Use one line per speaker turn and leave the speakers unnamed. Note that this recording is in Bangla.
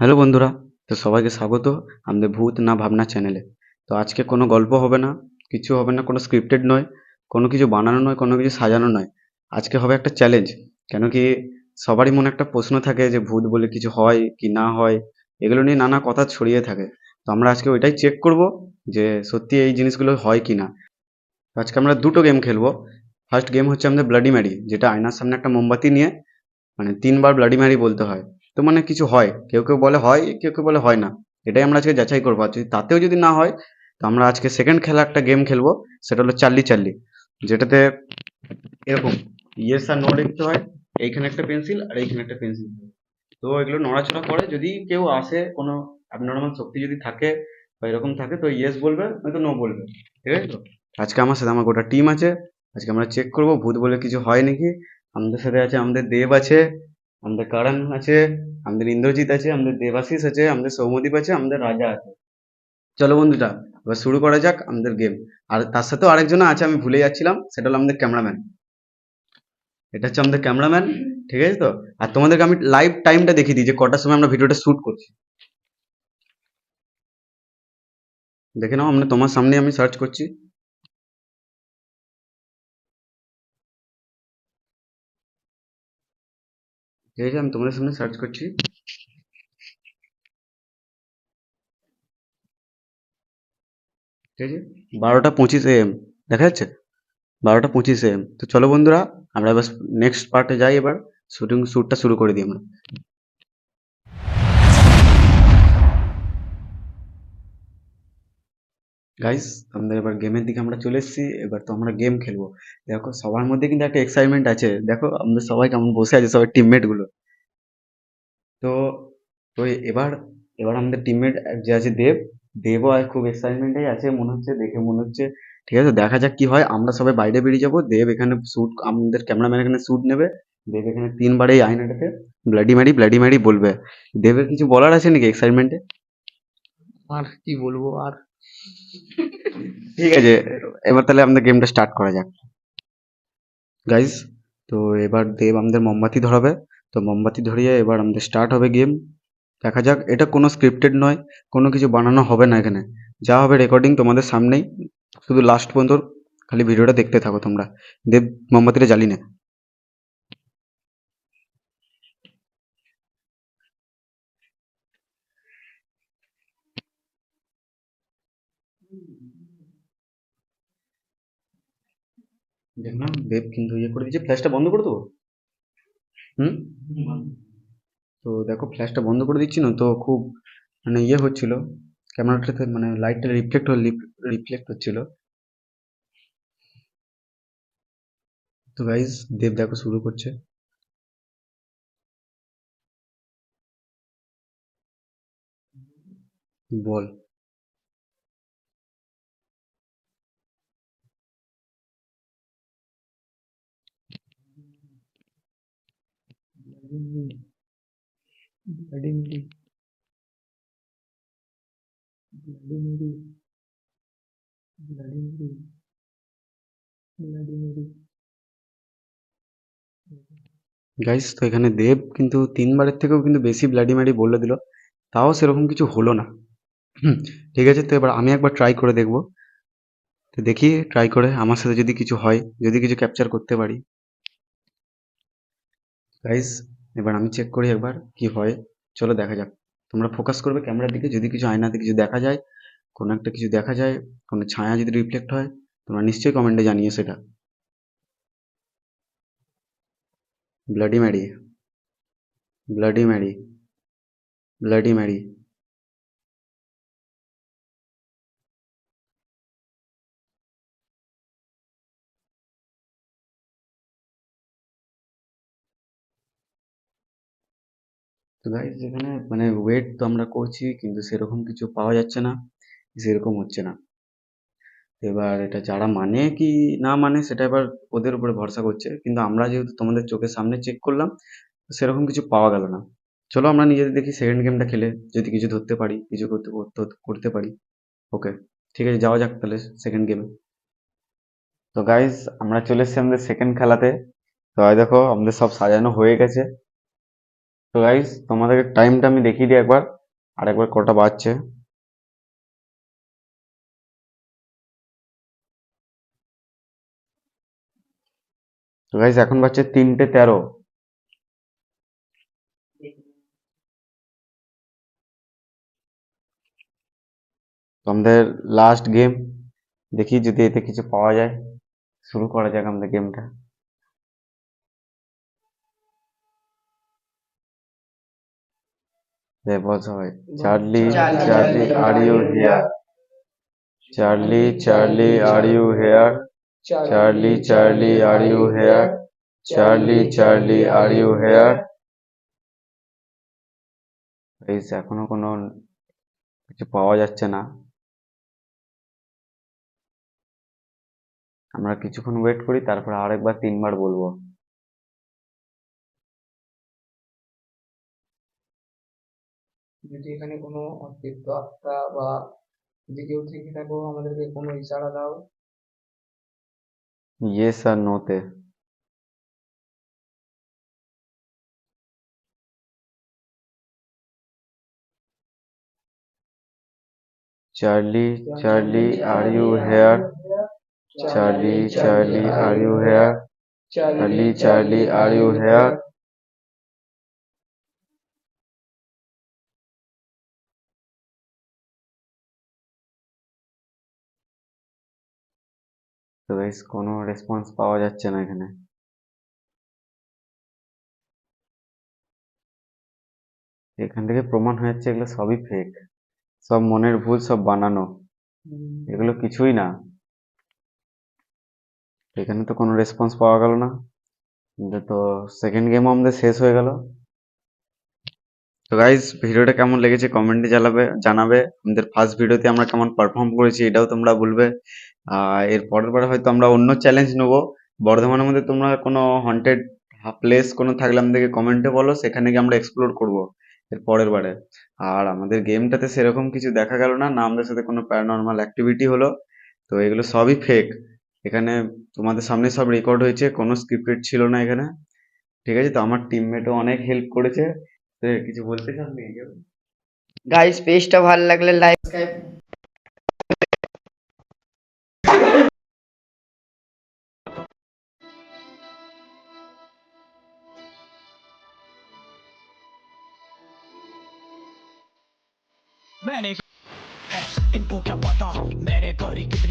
হ্যালো বন্ধুরা, তো সবাইকে স্বাগত আমাদের ভূত না ভাবনা চ্যানেলে। তো আজকে কোনো গল্প হবে না, কিছু হবে না, কোনো স্ক্রিপ্টেড নয়, কোনো কিছু বানানো নয়, কোনো কিছু সাজানো নয়। আজকে হবে একটা চ্যালেঞ্জ। কেন কি সবারই মনে একটা প্রশ্ন থাকে যে ভূত বলে কিছু হয় কি না হয়, এগুলো নিয়ে নানা কথা ছড়িয়ে থাকে। তো আমরা আজকে ওইটাই চেক করব যে সত্যি এই জিনিসগুলো হয় কি না। তো আজকে আমরা দুটো গেম খেলবো। ফার্স্ট গেম হচ্ছে আমাদের ব্লাডি ম্যারি, যেটা আয়নার সামনে একটা মোমবাতি নিয়ে মানে ৩ বার ব্লাডি ম্যারি বলতে হয়। তো মানে কিছু হয়। কেউ, কেউ বলে হয়, কেউ, কেউ বলে হয় না। এটাই আমরা আজকে যাচাই করবো। আর যদি তাতেও যদি না হয়, তো আমরা আজকে সেকেন্ড খেলা একটা গেম খেলবো। সেটা হলো চার্লি চার্লি। যেটাতে এরকম ইয়েস আর নো লিখতে হয়। এইখানে একটা পেন্সিল আর এইখানে একটা পেন্সিল। তো এগুলো নড়াচড়া করে, যদি কেউ আসে কোনো abnormal শক্তি যদি থাকে বা এরকম থাকে, তো ইয়েস বলবে নয়তো নো বলবে। ঠিক আছে তো? আজকে আমার সাথে আমার গোটা টিম আছে। আজকে আমরা চেক করবো ভূত বলে কিছু হয় নাকি। আমাদের সাথে আছে আমাদের দেব আছে, আমাদের কারণ আছে, আমাদের ইন্দ্রজিৎ আছে, আমাদের দেবাশিস আছে, আমাদের সৌম্যদীপ আছে, আমাদের রাজা আছে। চলো বন্ধুরা, এবার শুরু করা যাক আমাদের গেম। আর তার সাথেও আরেকজন আছে, আমি ভুলে যাচ্ছিলাম, সেটা হলো আমাদের ক্যামেরাম্যান। এটা হচ্ছে আমাদের ক্যামেরাম্যান। ঠিক আছে তো? আর তোমাদেরকে আমি লাইভ টাইমটা দেখিয়ে দিই যে কটার সময় আমরা ভিডিওটা শুট করছি। দেখে নাও, আমরা তোমার সামনে আমি সার্চ করছি। ঠিক আছে, আমি তোমাদের সামনে সার্চ করছি। ঠিক আছে, 12:25 AM দেখা যাচ্ছে। 12:25 AM। তো চলো বন্ধুরা, আমরা এবার নেক্সট পার্টে যাই। এবার শ্যুটটা শুরু করে দিই আমরা। গাইস, আমাদের এবার গেমের দিকে আমরা চলে এসেছি। এবার তো আমরা গেম খেলবো। দেখো সবার মধ্যে কিন্তু একটা এক্সাইটমেন্ট আছে। দেখো আমাদের সবাই কেমন বসে আছে, সবাই টিমমেট গুলো। তো তো এবার এবার আমাদের টিমমেট যে আছে দেব, দেবও খুব এক্সাইটমেন্টেই আছে মনে হচ্ছে, দেখে মনে হচ্ছে। ঠিক আছে, দেখা যাক কি হয়। আমরা সবাই বাইরে বেরিয়ে যাবো, দেব এখানে শুট, আমাদের ক্যামেরাম্যান এখানে শুট নেবে। দেব এখানে 3 বার এই আয়নাটাতে ব্লাডি ম্যারি বলবে। দেবের কিছু বলার আছে নাকি এক্সাইটমেন্টে?
আর কি বলবো আর।
ঠিক আছে, এবার তাহলে আমাদের গেমটা স্টার্ট করা যাক গাইজ। তো এবার দেব আমাদের মোমবাতি ধরাবে। তো মোমবাতি ধরিয়ে এবার আমাদের স্টার্ট হবে গেম। দেখা যাক, এটা কোনো স্ক্রিপ্টেড নয়, কোনো কিছু বানানো হবে না এখানে। যা হবে রেকর্ডিং তোমাদের সামনেই। শুধু লাস্ট পর্যন্ত খালি ভিডিওটা দেখতে থাকো তোমরা। দেব মোমবাতিটা জ্বালি না। দেখলাম দেব কিন্তু ইয়ে করে দিয়েছে, ফ্ল্যাশটা বন্ধ করে দেবো। হুম। তো দেখো ফ্ল্যাশটা বন্ধ করে দিচ্ছি না তো, খুব মানে ইয়ে হচ্ছিল ক্যামেরাটাতে, মানে লাইটটা রিফ্লেক্ট হচ্ছিল। তো গাইজ, দেব দেখো শুরু করছে। বল।
Bloody Mary, bloody Mary, bloody Mary, bloody Mary.
Guys, তো এখানে দেব কিন্তু 3 বারের থেকেও কিন্তু বেশি ব্লাডি ম্যারি বলে দিল। তাও সেরকম কিছু হলো না। হুম, ঠিক আছে, তো এবার আমি একবার ট্রাই করে দেখবো। তো দেখি ট্রাই করে আমার সাথে যদি কিছু হয়, যদি কিছু ক্যাপচার করতে পারি। গাইস, এবার আমি চেক করি একবার কি হয়। চলো দেখা যাক। তোমরা ফোকাস করবে ক্যামেরার দিকে, যদি কিছু আয়নাতে কিছু দেখা যায়, কোনো একটা কিছু দেখা যায়, কোনো ছায়া যদি রিফ্লেক্ট হয়, তোমরা নিশ্চয়ই কমেন্টে জানিয়ে সেটা। Bloody Mary, bloody Mary, bloody Mary. তো গাইস, এখানে মানে ওয়েট তো আমরা করছি কিন্তু সেরকম কিছু পাওয়া যাচ্ছে না, সেরকম হচ্ছে না। এবার এটা যারা মানে কি না মানে সেটা এবার ওদের উপরে ভরসা করছে, কিন্তু আমরা যেহেতু তোমাদের চোখের সামনে চেক করলাম, সেরকম কিছু পাওয়া গেল না। চলো আমরা নিজেদের দেখি সেকেন্ড গেমটা খেলে যদি কিছু ধরতে পারি, কিছু করতে পারি। ওকে, ঠিক আছে, যাওয়া যাক তাহলে সেকেন্ড গেমে। তো গাইস, আমরা চলে এসেছি আমাদের সেকেন্ড খেলাতে। তো এই দেখো আমাদের সব সাজানো হয়ে গেছে। তো গাইস তোমাদেরকে টাইমটা আমি দেখিয়ে দিই একবার, আর একবার কটা বাজছে। তো গাইস এখন বাজছে 3:13। তো আমাদের লাস্ট গেম, দেখি যদি এতে কিছু পাওয়া যায়। শুরু করা যাক আমাদের গেমটা। বল সবাই, Charlie Charlie are you here, Charlie Charlie are you here, Charlie Charlie are you here, Charlie Charlie are you here. এখনো কোনো কিছু পাওয়া যাচ্ছে না। আমরা কিছুক্ষণ ওয়েট করি, তারপর আরেকবার 3বার বলবো।
যদি এখানে কোনো অতৃপ্ত আত্মা বা যদি কেউ থেকে থাকো আমাদেরকে কোনো ইশারা দাও।
ইয়েস আর নোতে। Charlie Charlie are you here, Charlie Charlie are you here, Charlie Charlie are you here. তো গাইস কোনো রেসপন্স পাওয়া যাচ্ছে না এখানে। এখান থেকে প্রমাণ হয়ে যাচ্ছে এগুলো সবই ফেক, সব মনের ভুল, সব বানানো, এগুলো কিছুই না। এখানে তো কোনো রেসপন্স পাওয়া গেল না। তো সেকেন্ড গেমও আমাদের শেষ হয়ে গেল। তো গাইজ ভিডিওটা কেমন লেগেছে কমেন্টে জানাবে। আমাদের ফার্স্ট ভিডিওতে আমরা কেমন পারফর্ম করেছি এটাও তোমরা বলবে। এর পরের বারে হয়তো আমরা অন্য চ্যালেঞ্জ নেবো। বর্ধমানের মধ্যে তোমরা কোনো হন্টেড প্লেস কোনো থাকলে আমাদেরকে কমেন্টে বলো, সেখানে গিয়ে আমরা এক্সপ্লোর করব এর পরের বারে। আর আমাদের গেমটাতে সেরকম কিছু দেখা গেল না, না আমাদের সাথে কোনো প্যারানর্মাল অ্যাক্টিভিটি হলো। তো এগুলো সবই ফেক। এখানে তোমাদের সামনে সব রেকর্ড হয়েছে, কোনো স্ক্রিপ্টেড ছিল না এখানে। ঠিক আছে, তো আমার টিমমেটও অনেক হেল্প করেছে। তো কিছু বলতে চান নাকি কেউ?
গাইস পেজটা ভালো লাগলে লাইক
मैंने इनको क्या पता मैंने करी कितनी